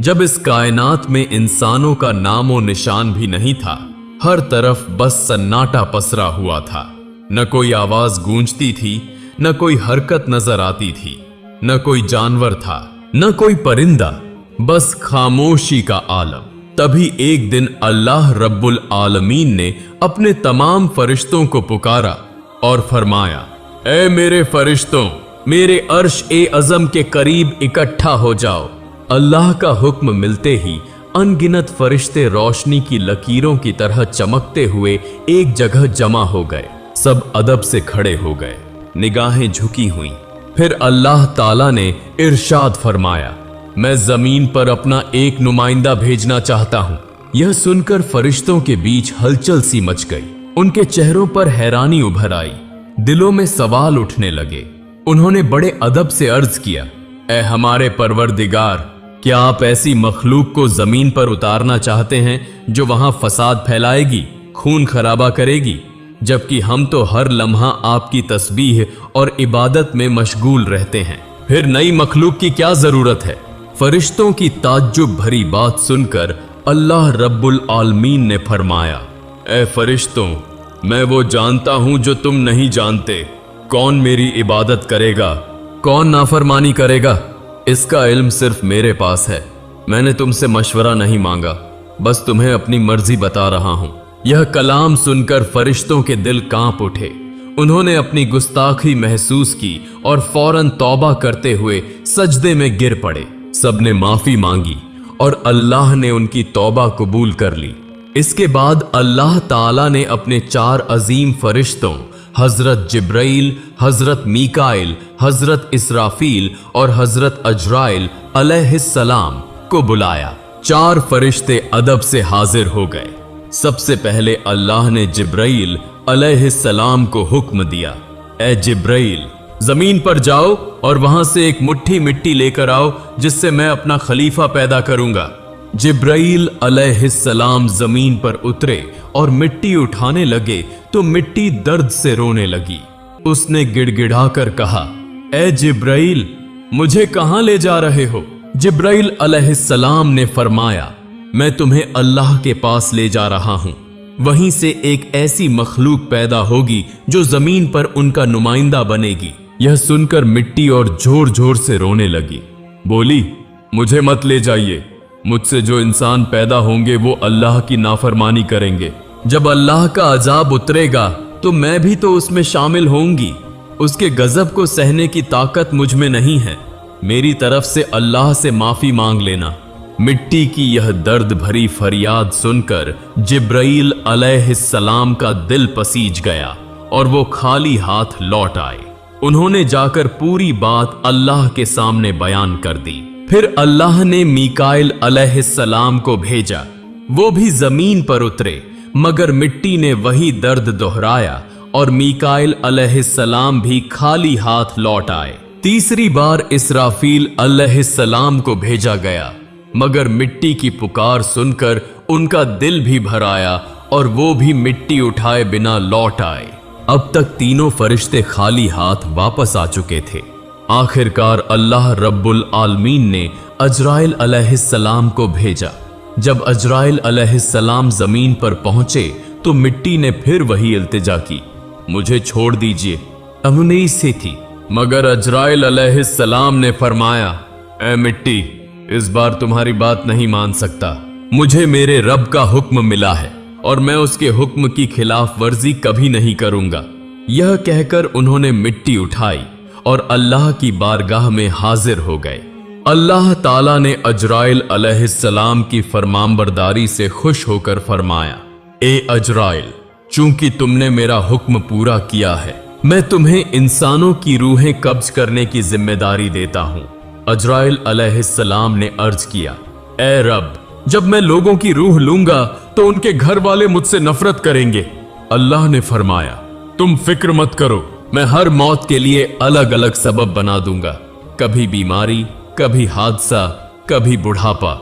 जब इस कायनात में इंसानों का नामो निशान भी नहीं था, हर तरफ बस सन्नाटा पसरा हुआ था। न कोई आवाज गूंजती थी, न कोई हरकत नजर आती थी, न कोई जानवर था, न कोई परिंदा, बस खामोशी का आलम। तभी एक दिन अल्लाह रब्बुल आलमीन ने अपने तमाम फरिश्तों को पुकारा और फरमाया, ऐ मेरे फरिश्तों, मेरे अर्श ए अज़म के करीब इकट्ठा हो जाओ। अल्लाह का हुक्म मिलते ही अनगिनत फरिश्ते रोशनी की लकीरों की तरह चमकते हुए एक जगह जमा हो गए। सब अदब से खड़े हो गए, निगाहें झुकी हुई। फिर अल्लाह ताला ने इरशाद फरमाया, मैं जमीन पर अपना एक नुमाइंदा भेजना चाहता हूं। यह सुनकर फरिश्तों के बीच हलचल सी मच गई। उनके चेहरों पर हैरानी उभर आई, दिलों में सवाल उठने लगे। उन्होंने बड़े अदब से अर्ज किया, ऐ हमारे परवरदिगार, क्या आप ऐसी मखलूक को जमीन पर उतारना चाहते हैं जो वहां फसाद फैलाएगी, खून खराबा करेगी, जबकि हम तो हर लम्हा आपकी तस्बीह और इबादत में मशगूल रहते हैं। फिर नई मखलूक की क्या जरूरत है? फरिश्तों की ताज्जुब भरी बात सुनकर अल्लाह रब्बुल आलमीन ने फरमाया, ऐ फरिश्तों, मैं वो जानता हूं जो तुम नहीं जानते। कौन मेरी इबादत करेगा, कौन नाफरमानी करेगा, इसका इल्म सिर्फ मेरे पास है। मैंने तुमसे मशवरा नहीं मांगा, बस तुम्हें अपनी मर्जी बता रहा हूं। यह कलाम सुनकर फरिश्तों के दिल कांप उठे। उन्होंने अपनी गुस्ताखी महसूस की और फौरन तौबा करते हुए सजदे में गिर पड़े। सबने माफी मांगी और अल्लाह ने उनकी तौबा कबूल कर ली। इसके बाद अल्लाह ताला ने अपने 4 अजीम फरिश्तों हजरत जिब्राइल, हजरत मीकाइल, हजरत इसराफील और हजरत अजराइल अलैहिस्सलाम को बुलाया। 4 फरिश्ते अदब से हाजिर हो गए। सबसे पहले अल्लाह ने जिब्राइल अलैहिस्सलाम को हुक्म दिया, ऐ जिब्राइल, जमीन पर जाओ और वहां से एक मुट्ठी मिट्टी लेकर आओ जिससे मैं अपना खलीफा पैदा करूंगा। जिब्राइल अलैहिस्सलाम जमीन पर उतरे और मिट्टी उठाने लगे तो मिट्टी दर्द से रोने लगी। उसने गिड़गिड़ाकर कहा, ऐ जिब्राइल, मुझे कहां ले जा रहे हो? जिब्राइल अलैहिस्सलाम ने फरमाया, मैं तुम्हें अल्लाह के पास ले जा रहा हूं। वहीं से एक ऐसी मखलूक पैदा होगी जो जमीन पर उनका नुमाइंदा बनेगी। यह सुनकर मिट्टी और जोर जोर से रोने लगी। बोली, मुझे मत ले जाइए। मुझसे जो इंसान पैदा होंगे वो अल्लाह की नाफरमानी करेंगे। जब अल्लाह का अजाब उतरेगा तो मैं भी तो उसमें शामिल होंगी। उसके गजब को सहने की ताकत मुझ में नहीं है। मेरी तरफ से अल्लाह से माफी मांग लेना। मिट्टी की यह दर्द भरी फरियाद सुनकर जिब्राइल अलैहिस्सलाम का दिल पसीज गया और वो खाली हाथ लौट आए। उन्होंने जाकर पूरी बात अल्लाह के सामने बयान कर दी। फिर अल्लाह ने मीकाइल अलैहिस्सलाम को भेजा। वो भी जमीन पर उतरे, मगर मिट्टी ने वही दर्द दोहराया और मीकाइल अलैहिस्सलाम भी खाली हाथ लौट आए। तीसरी बार इसराफील अलैहिस्सलाम को भेजा गया, मगर मिट्टी की पुकार सुनकर उनका दिल भी भर आया और वो भी मिट्टी उठाए बिना लौट आए। अब तक तीनों फरिश्ते खाली हाथ वापस आ चुके थे। आखिरकार अल्लाह रब्बुल आलमीन ने अजराइल अलैहिस्सलाम को भेजा। जब अजराइल अलैहिस्सलाम जमीन पर पहुंचे तो मिट्टी ने फिर वही इल्तिजा की, मुझे छोड़ दीजिए, अमुनीस से थी। मगर अजराइल अलैहिस्सलाम ने फरमाया, ऐ मिट्टी, इस बार तुम्हारी बात नहीं मान सकता। मुझे मेरे रब का हुक्म मिला है और मैं उसके हुक्म की खिलाफ वर्जी कभी नहीं करूंगा। यह कहकर उन्होंने मिट्टी उठाई और अल्लाह की बारगाह में हाजिर हो गए। अल्लाह ताला ने अजराइल अलैहिस्सलाम की फरमानबरदारी से खुश होकर फरमाया, ए अजराइल, चूंकि तुमने मेरा हुक्म पूरा किया है, मैं तुम्हें इंसानों की रूहें कब्ज करने की जिम्मेदारी देता हूं। अजराइल अलैहिस्सलाम ने अर्ज किया, ए रब, जब मैं लोगों की रूह लूंगा तो उनके घर वाले मुझसे नफरत करेंगे। अल्लाह ने फरमाया, तुम फिक्र मत करो, मैं हर मौत के लिए अलग अलग सबब बना दूंगा। कभी बीमारी, कभी हादसा, कभी बुढ़ापा।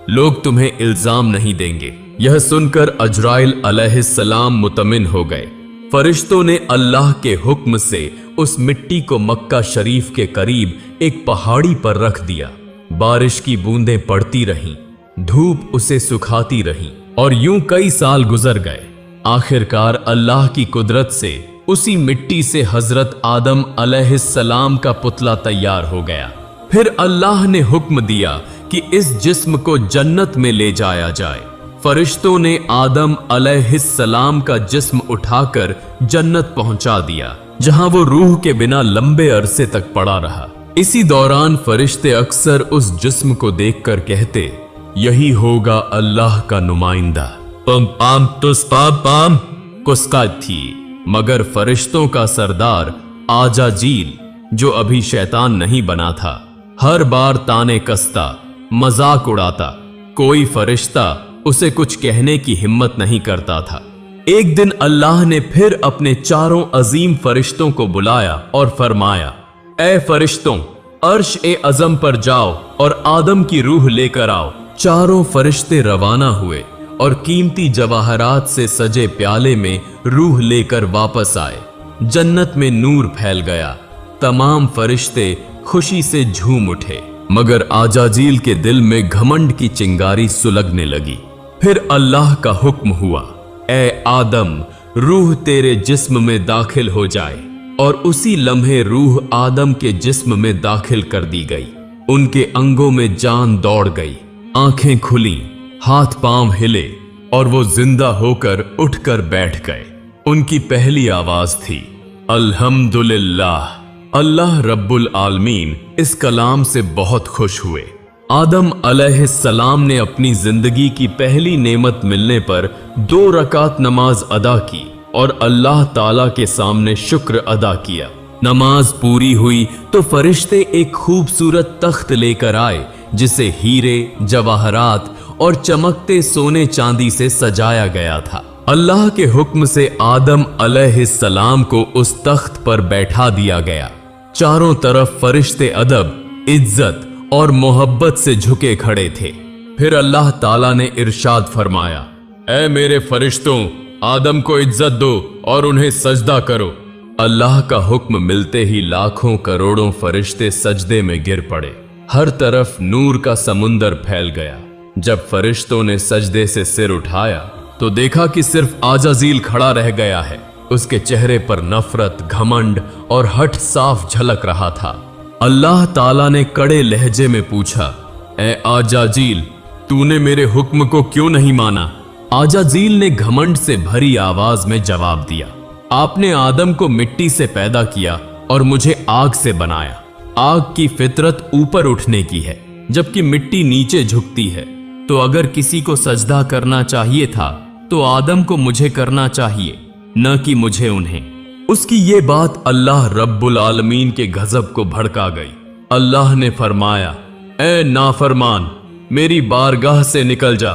लोग तुम्हें इल्जाम नहीं देंगे। यह सुनकर अजराइल अलैहिस्सलाम मुतमिन हो गए। फरिश्तों ने अल्लाह के हुक्म से उस मिट्टी को मक्का शरीफ के करीब एक पहाड़ी पर रख दिया। बारिश की बूंदें पड़ती रहीं, धूप उसे सुखाती रही और यूं कई साल गुजर गए। आखिरकार अल्लाह की कुदरत से उसी मिट्टी से हजरत आदम अलैहिस्सलाम का पुतला तैयार हो गया। फिर अल्लाह ने हुक्म दिया कि इस जिस्म को जन्नत में ले जाया जाए। फरिश्तों ने आदम अलैहिस्सलाम का जिस्म उठाकर जन्नत पहुंचा दिया, जहां वो रूह के बिना लंबे अरसे तक पड़ा रहा। इसी दौरान फरिश्ते अक्सर उस जिस्म को देखकर कहते, यही होगा अल्लाह का नुमाइंदा। पम पाम तुस पाम पाम कुस्का थी, मगर फरिश्तों का सरदार आजाजील, जो अभी शैतान नहीं बना था, हर बार ताने कसता, मजाक उड़ाता। कोई फरिश्ता उसे कुछ कहने की हिम्मत नहीं करता था। एक दिन अल्लाह ने फिर अपने चारों अजीम फरिश्तों को बुलाया और फरमाया, ए फरिश्तों, अर्श ए अज़म पर जाओ और आदम की रूह लेकर आओ। चारों फरिश्ते रवाना हुए और कीमती जवाहरात से सजे प्याले में रूह लेकर वापस आए। जन्नत में नूर फैल गया। तमाम फरिश्ते खुशी से झूम उठे, मगर आजाजील के दिल में घमंड की चिंगारी सुलगने लगी। फिर अल्लाह का हुक्म हुआ, ए आदम, रूह तेरे जिस्म में दाखिल हो जाए। और उसी लम्हे रूह आदम के जिस्म में दाखिल कर दी गई। उनके अंगों में जान दौड़ गई, आंखें खुली, हाथ पांव हिले और वो जिंदा होकर उठकर बैठ गए। उनकी पहली आवाज थी, अल्हम्दुलिल्लाह। अल्लाह रब्बुल आलमीन इस कलाम से बहुत खुश हुए। आदम अलैहिस्सलाम ने अपनी जिंदगी की पहली नेमत मिलने पर 2 रकात नमाज अदा की और अल्लाह ताला के सामने शुक्र अदा किया। नमाज पूरी हुई तो फरिश्ते एक खूबसूरत तख्त लेकर आए, जिसे हीरे, जवाहरात और चमकते सोने चांदी से सजाया गया था। अल्लाह के हुक्म से आदम अलैहिस्सलाम को उस तख्त पर बैठा दिया गया। चारों तरफ फरिश्ते अदब, इज्जत और मोहब्बत से झुके खड़े थे। फिर अल्लाह ताला ने इरशाद फरमाया, ऐ मेरे फरिश्तों, आदम को इज्जत दो और उन्हें सजदा करो। अल्लाह का हुक्म मिलते ही लाखों करोड़ों फरिश्ते सजदे में गिर पड़े। हर तरफ नूर का समुंदर फैल गया। जब फरिश्तों ने सजदे से सिर उठाया तो देखा कि सिर्फ आजाजील खड़ा रह गया है। उसके चेहरे पर नफरत, घमंड और हठ साफ झलक रहा था। अल्लाह ताला ने कड़े लहजे में पूछा, ए आजाजील, तूने मेरे हुक्म को क्यों नहीं माना? आजाजील ने घमंड से भरी आवाज में जवाब दिया, आपने आदम को मिट्टी से पैदा किया और मुझे आग से बनाया। आग की फितरत ऊपर उठने की है, जबकि मिट्टी नीचे झुकती है। तो अगर किसी को सजदा करना चाहिए था तो आदम को मुझे करना चाहिए, न कि मुझे उन्हें। उसकी ये बात अल्लाह रब्बुल आलमीन के गजब को भड़का गई। अल्लाह ने फरमाया, ए नाफरमान, मेरी बारगाह से निकल जा।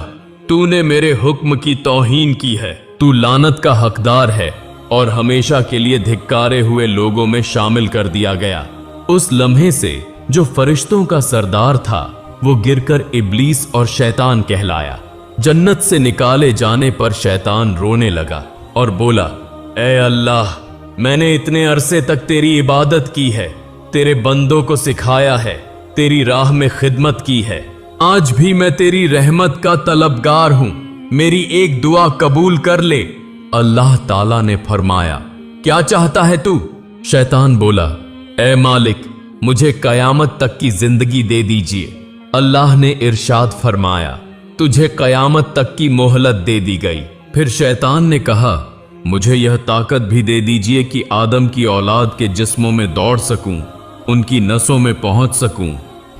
तूने मेरे हुक्म की तौहीन की है। तू लानत का हकदार है और हमेशा के लिए धिक्कारे हुए लोगों में शामिल कर दिया गया। उस लम्हे से जो फरिश्तों का सरदार था, वो गिरकर इब्लीस और शैतान कहलाया। जन्नत से निकाले जाने पर शैतान रोने लगा और बोला, ए अल्लाह, मैंने इतने अरसे तक तेरी इबादत की है, तेरे बंदों को सिखाया है, तेरी राह में खिदमत की है। आज भी मैं तेरी रहमत का तलबगार हूं, मेरी एक दुआ कबूल कर ले। अल्लाह ताला ने फरमाया, क्या चाहता है तू? शैतान बोला, ए मालिक, मुझे कयामत तक की जिंदगी दे दीजिए। अल्लाह ने इरशाद फरमाया, तुझे कयामत तक की मोहलत दे दी गई। फिर शैतान ने कहा, मुझे यह ताकत भी दे दीजिए कि आदम की औलाद के जिस्मों में दौड़ सकूं, उनकी नसों में पहुंच सकूं।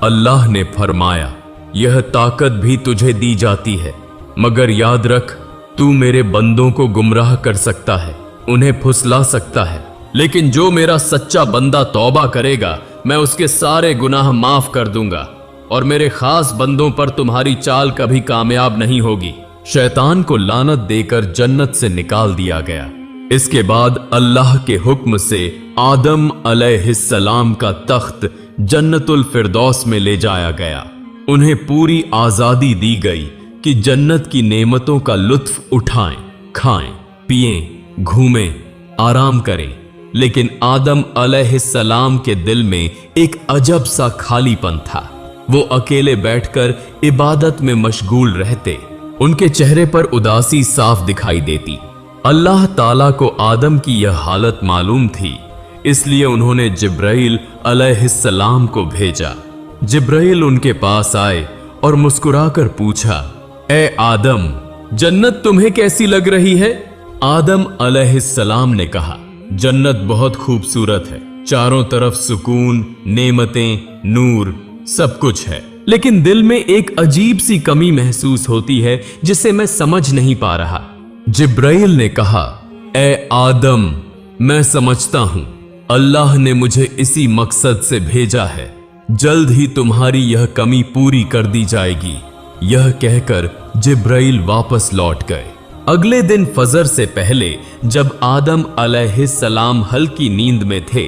अल्लाह ने फरमाया, यह ताकत भी तुझे दी जाती है, मगर याद रख, तू मेरे बंदों को गुमराह कर सकता है, उन्हें फुसला सकता है, लेकिन जो मेरा सच्चा बंदा तौबा करेगा, मैं उसके सारे गुनाह माफ कर दूंगा और मेरे खास बंदों पर तुम्हारी चाल कभी कामयाब नहीं होगी। शैतान को लानत देकर जन्नत से निकाल दिया गया। इसके बाद अल्लाह के हुक्म से आदम अलैहिस्सलाम का तख्त जन्नतुल फिरदौस में ले जाया गया। उन्हें पूरी आजादी दी गई कि जन्नत की नेमतों का लुत्फ उठाएं, खाएं, पिएं, घूमें, आराम करें। लेकिन आदम अलैहिस्सलाम के दिल में एक अजब सा खालीपन था। वो अकेले बैठकर इबादत में मशगूल रहते। उनके चेहरे पर उदासी साफ दिखाई देती। अल्लाह ताला को आदम की यह हालत मालूम थी, इसलिए उन्होंने जिब्राइल अलैहिस्सलाम को भेजा। जिब्राइल उनके पास आए और मुस्कुराकर पूछा, ए आदम, जन्नत तुम्हें कैसी लग रही है? आदम अलैहिस्सलाम ने कहा, जन्नत बहुत खूबसूरत है, चारों तरफ सुकून, नेमतें, नूर, सब कुछ है, लेकिन दिल में एक अजीब सी कमी महसूस होती है जिसे मैं समझ नहीं पा रहा। जिब्राइल ने कहा, ए आदम, मैं समझता हूं, अल्लाह ने मुझे इसी मकसद से भेजा है, जल्द ही तुम्हारी यह कमी पूरी कर दी जाएगी। यह कहकर जिब्राइल वापस लौट गए। अगले दिन फजर से पहले जब आदम अलैहिस्सलाम हल्की नींद में थे,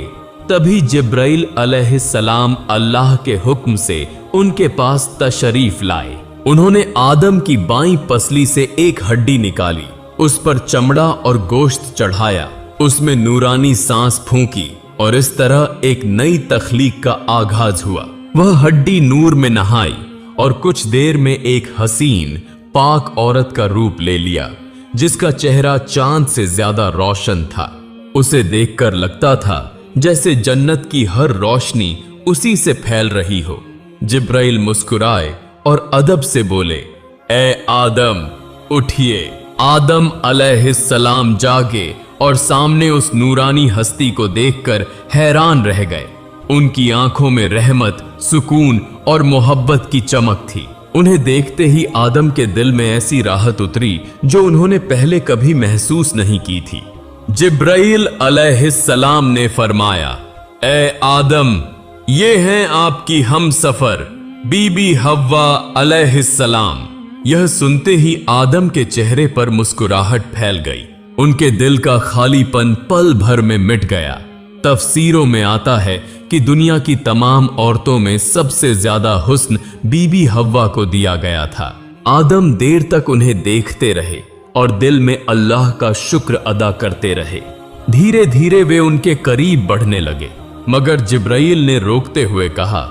तभी जिब्राइल अलैहिस्सलाम अल्लाह के हुक्म से उनके पास तशरीफ लाए। उन्होंने आदम की बाईं पसली से एक हड्डी निकाली, उस पर चमड़ा और गोश्त चढ़ाया, उसमें नूरानी सांस फूंकी और इस तरह एक नई तख्लीक का आगाज हुआ। वह हड्डी नूर में नहाई और कुछ देर में एक हसीन पाक औरत का रूप ले लिया, जिसका चेहरा चांद से ज्यादा रोशन था। उसे देखकर लगता था जैसे जन्नत की हर रोशनी उसी से फैल रही हो। जिब्राइल मुस्कुराए और अदब से बोले, ए आदम, उठिए। आदम अलैहिस्सलाम जागे और सामने उस नूरानी हस्ती को देखकर हैरान रह गए। उनकी आंखों में रहमत, सुकून और मोहब्बत की चमक थी। उन्हें देखते ही आदम के दिल में ऐसी राहत उतरी जो उन्होंने पहले कभी महसूस नहीं की थी। जिब्राइल अलैहिस्सलाम ने फरमाया, ए आदम, ये हैं आपकी हम सफर बीबी हव्वा अलैहिस्सलाम। यह सुनते ही आदम के चेहरे पर मुस्कुराहट फैल गई। उनके दिल का खालीपन पल भर में मिट गया। तफसीरों में आता है कि दुनिया की तमाम औरतों में सबसे ज्यादा हुस्न बीबी हव्वा को दिया गया था। आदम देर तक उन्हें देखते रहे और दिल में अल्लाह का शुक्र अदा करते रहे। धीरे धीरे वे उनके करीब बढ़ने लगे, मगर जिब्राइल ने रोकते हुए कहा,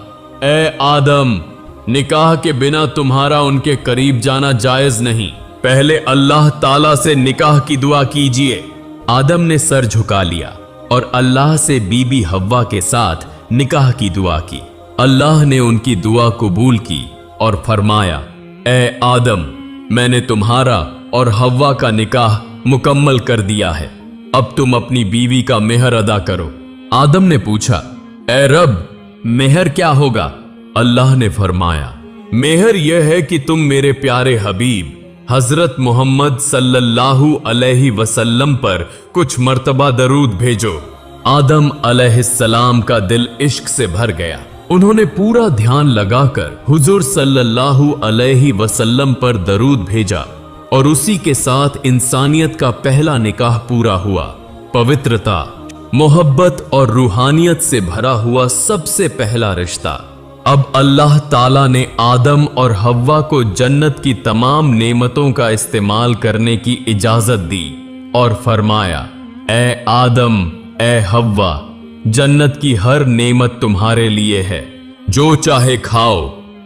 ए आदम, निकाह के बिना तुम्हारा उनके करीब जाना जायज नहीं। पहले अल्लाह ताला से निकाह की दुआ कीजिए। आदम ने सर झुका लिया और अल्लाह से बीबी हव्वा के साथ निकाह की दुआ की। अल्लाह ने उनकी दुआ कबूल की और फरमाया, ए आदम, मैंने तुम्हारा और हव्वा का निकाह मुकम्मल कर दिया है। अब तुम अपनी बीवी का मेहर अदा करो। आदम ने पूछा, ए रब, मेहर क्या होगा? अल्लाह ने फरमाया, मेहर यह है कि तुम मेरे प्यारे हबीब हजरत मोहम्मद सल्लल्लाहु अलैहि वसल्लम पर कुछ मर्तबा दरूद भेजो। आदम अलैहिस्सलाम का दिल इश्क से भर गया। उन्होंने पूरा ध्यान लगाकर हुजूर सल्लल्लाहु अलैहि वसल्लम पर दरूद भेजा और उसी के साथ इंसानियत का पहला निकाह पूरा हुआ। पवित्रता, मोहब्बत और रूहानियत से भरा हुआ सबसे पहला रिश्ता। अब अल्लाह ताला ने आदम और हव्वा को जन्नत की तमाम नेमतों का इस्तेमाल करने की इजाजत दी और फरमाया, ए आदम, ए हव्वा, जन्नत की हर नेमत तुम्हारे लिए है, जो चाहे खाओ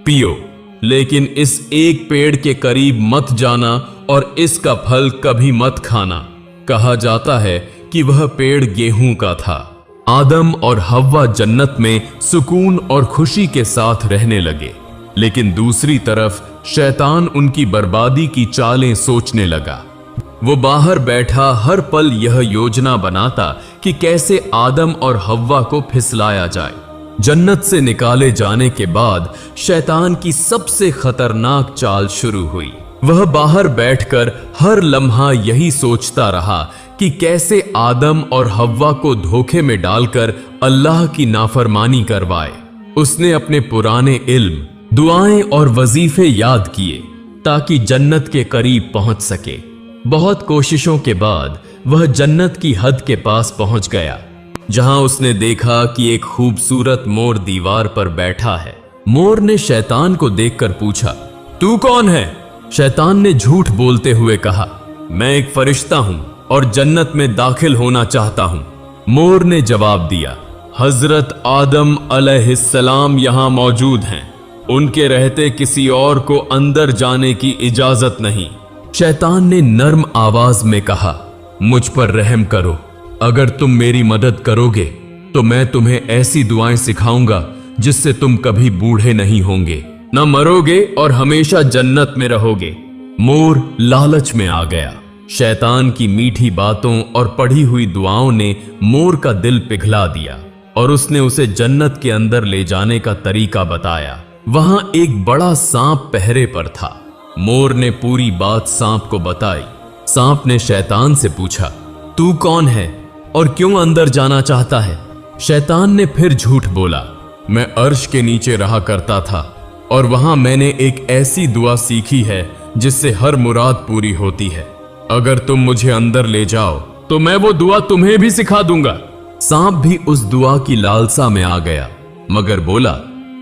पियो, लेकिन इस एक पेड़ के करीब मत जाना और इसका फल कभी मत खाना। कहा जाता है कि वह पेड़ गेहूं का था। आदम और हव्वा जन्नत में सुकून और खुशी के साथ रहने लगे, लेकिन दूसरी तरफ शैतान उनकी बर्बादी की चालें सोचने लगा। वो बाहर बैठा हर पल यह योजना बनाता कि कैसे आदम और हव्वा को फिसलाया जाए। जन्नत से निकाले जाने के बाद शैतान की सबसे खतरनाक चाल शुरू हुई। वह बाहर बैठकर हर लम्हा यही सोचता रहा कि कैसे आदम और हव्वा को धोखे में डालकर अल्लाह की नाफरमानी करवाए। उसने अपने पुराने इल्म, दुआएं और वजीफे याद किए ताकि जन्नत के करीब पहुंच सके। बहुत कोशिशों के बाद वह जन्नत की हद के पास पहुंच गया, जहां उसने देखा कि एक खूबसूरत मोर दीवार पर बैठा है। मोर ने शैतान को देखकर पूछा, तू कौन है? शैतान ने झूठ बोलते हुए कहा, मैं एक फरिश्ता हूं और जन्नत में दाखिल होना चाहता हूं। मोर ने जवाब दिया, हजरत आदम अलैहिस्सलाम यहां मौजूद हैं। उनके रहते किसी और को अंदर जाने की इजाजत नहीं। शैतान ने नर्म आवाज में कहा, मुझ पर रहम करो, अगर तुम मेरी मदद करोगे तो मैं तुम्हें ऐसी दुआएं सिखाऊंगा जिससे तुम कभी बूढ़े नहीं होंगे, न मरोगे और हमेशा जन्नत में रहोगे। मोर लालच में आ गया। शैतान की मीठी बातों और पढ़ी हुई दुआओं ने मोर का दिल पिघला दिया और उसने उसे जन्नत के अंदर ले जाने का तरीका बताया। वहां एक बड़ा सांप पहरे पर था। मोर ने पूरी बात सांप को बताई। सांप ने शैतान से पूछा, तू कौन है और क्यों अंदर जाना चाहता है? शैतान ने फिर झूठ बोला, मैं अर्श के नीचे रहा करता था और वहां मैंने एक ऐसी दुआ सीखी है जिससे हर मुराद पूरी होती है। अगर तुम मुझे अंदर ले जाओ तो मैं वो दुआ तुम्हें भी सिखा दूंगा। सांप भी उस दुआ की लालसा में आ गया, मगर बोला,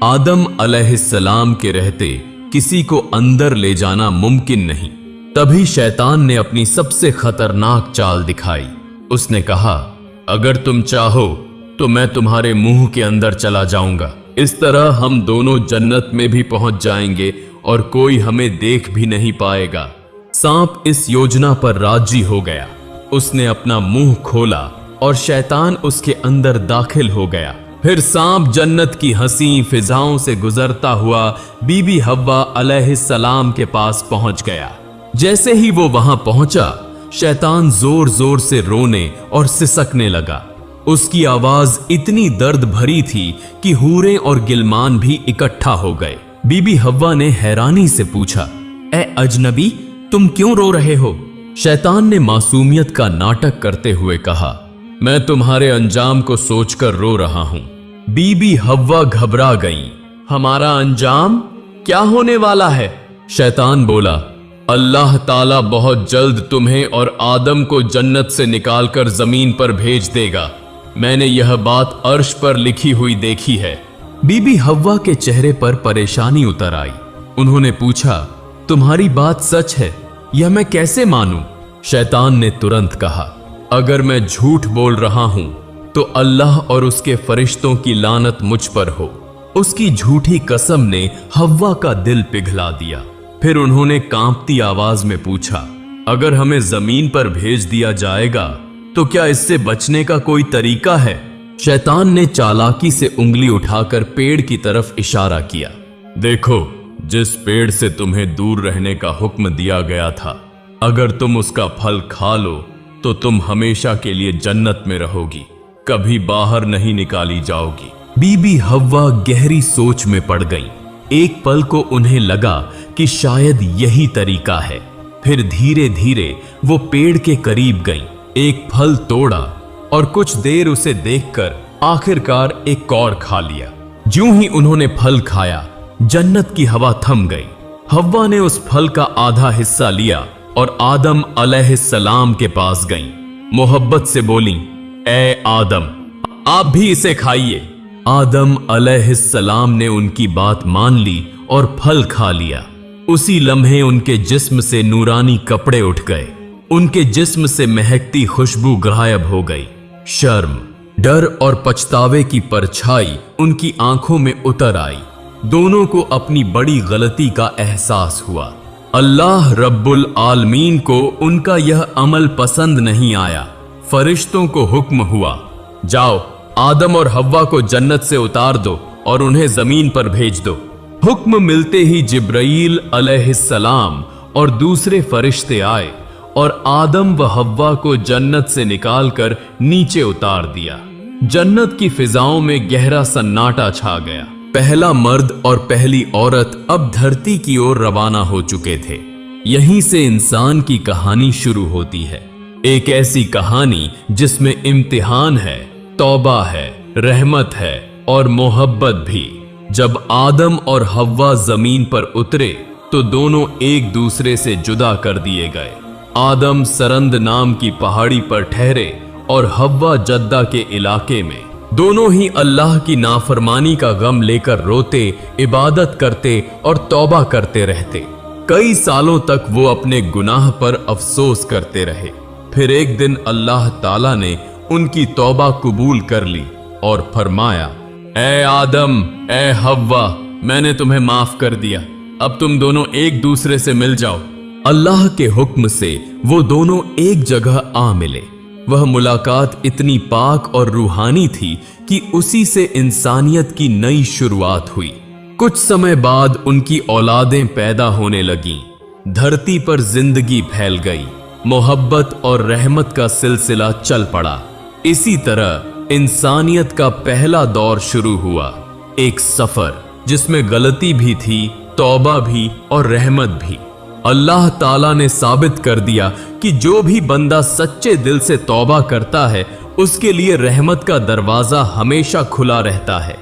आदम अलैहिस्सलाम के रहते किसी को अंदर ले जाना मुमकिन नहीं। तभी शैतान ने अपनी सबसे खतरनाक चाल दिखाई। उसने कहा, अगर तुम चाहो तो मैं तुम्हारे मुंह के अंदर चला जाऊंगा। इस तरह हम दोनों जन्नत में भी पहुंच जाएंगे और कोई हमें देख भी नहीं पाएगा। सांप इस योजना पर राजी हो गया। उसने अपना मुंह खोला और शैतान उसके अंदर दाखिल हो गया। फिर सांप जन्नत की हंसी फिजाओं से गुजरता हुआ बीबी हव्वा अलैहिस्सलाम के पास पहुंच गया। जैसे ही वो वहां पहुंचा, शैतान जोर जोर से रोने और सिसकने लगा। उसकी आवाज इतनी दर्द भरी थी कि हूरें और गिलमान भी इकट्ठा हो गए। बीबी हव्वा ने हैरानी से पूछा, ए अजनबी, तुम क्यों रो रहे हो? शैतान ने मासूमियत का नाटक करते हुए कहा, मैं तुम्हारे अंजाम को सोचकर रो रहा हूं। बीबी हव्वा घबरा गईं। हमारा अंजाम क्या होने वाला है? शैतान बोला, अल्लाह ताला बहुत जल्द तुम्हें और आदम को जन्नत से निकालकर जमीन पर भेज देगा। मैंने यह बात अर्श पर लिखी हुई देखी है। बीबी हव्वा के चेहरे पर परेशानी उतर आई। उन्होंने पूछा, तुम्हारी बात सच है? यह मैं कैसे मानूं? शैतान ने तुरंत कहा, अगर मैं झूठ बोल रहा हूं तो अल्लाह और उसके फरिश्तों की लानत मुझ पर हो। उसकी झूठी कसम ने हव्वा का दिल पिघला दिया। फिर उन्होंने कांपती आवाज में पूछा, अगर हमें जमीन पर भेज दिया जाएगा तो क्या इससे बचने का कोई तरीका है? शैतान ने चालाकी से उंगली उठाकर पेड़ की तरफ इशारा किया। देखो, जिस पेड़ से तुम्हें दूर रहने का हुक्म दिया गया था, अगर तुम उसका फल खा लो तो तुम हमेशा के लिए जन्नत में रहोगी, कभी बाहर नहीं निकाली जाओगी। बीबी हव्वा गहरी सोच में पड़ गई। एक पल को उन्हें लगा कि शायद यही तरीका है। फिर धीरे धीरे वो पेड़ के करीब गईं, एक फल तोड़ा और कुछ देर उसे देखकर आखिरकार एक कौर खा लिया। ज्यों ही उन्होंने फल खाया, जन्नत की हवा थम गई। हव्वा ने उस फल का आधा हिस्सा लिया और आदम अलैहिस्सलाम के पास गईं। मोहब्बत से बोली, ए आदम, आप भी इसे खाइए। आदम अलैहिस्सलाम ने उनकी बात मान ली और फल खा लिया। उसी लम्हे उनके जिस्म से नूरानी कपड़े उठ गए। उनके जिस्म से महकती खुशबू गायब हो गई। शर्म, डर और पछतावे की परछाई उनकी आंखों में उतर आई। दोनों को अपनी बड़ी गलती का एहसास हुआ। अल्लाह रब्बुल आलमीन को उनका यह अमल पसंद नहीं आया। फरिश्तों को हुक्म हुआ, जाओ आदम और हव्वा को जन्नत से उतार दो और उन्हें जमीन पर भेज दो। हुक्म मिलते ही जिब्राईल अलैहिस्सलाम और दूसरे फरिश्ते आए और आदम व हव्वा को जन्नत से निकालकर नीचे उतार दिया। जन्नत की फिजाओं में गहरा सन्नाटा छा गया। पहला मर्द और पहली औरत अब धरती की ओर रवाना हो चुके थे। यहीं से इंसान की कहानी शुरू होती है। एक ऐसी कहानी जिसमें इम्तिहान है, तौबा है, रहमत है और मोहब्बत भी। जब आदम और हव्वा जमीन पर उतरे तो दोनों एक दूसरे से जुदा कर दिए गए। आदम सरंद नाम की पहाड़ी पर ठहरे और हव्वा जद्दा के इलाके में। दोनों ही अल्लाह की नाफरमानी का गम लेकर रोते, इबादत करते और तौबा करते रहते। कई सालों तक वो अपने गुनाह पर अफसोस करते रहे। फिर एक दिन अल्लाह ताला ने उनकी तौबा कबूल कर ली और फरमाया, ए आदम, ए हव्वा, मैंने तुम्हें माफ कर दिया, अब तुम दोनों एक दूसरे से मिल जाओ। अल्लाह के हुक्म से वो दोनों एक जगह आ मिले। वह मुलाकात इतनी पाक और रूहानी थी कि उसी से इंसानियत की नई शुरुआत हुई। कुछ समय बाद उनकी औलादें पैदा होने लगीं। धरती पर जिंदगी फैल गई। मोहब्बत और रहमत का सिलसिला चल पड़ा। इसी तरह इंसानियत का पहला दौर शुरू हुआ, एक सफर जिसमें गलती भी थी, तौबा भी और रहमत भी। अल्लाह ताला ने साबित कर दिया कि जो भी बंदा सच्चे दिल से तौबा करता है उसके लिए रहमत का दरवाजा हमेशा खुला रहता है।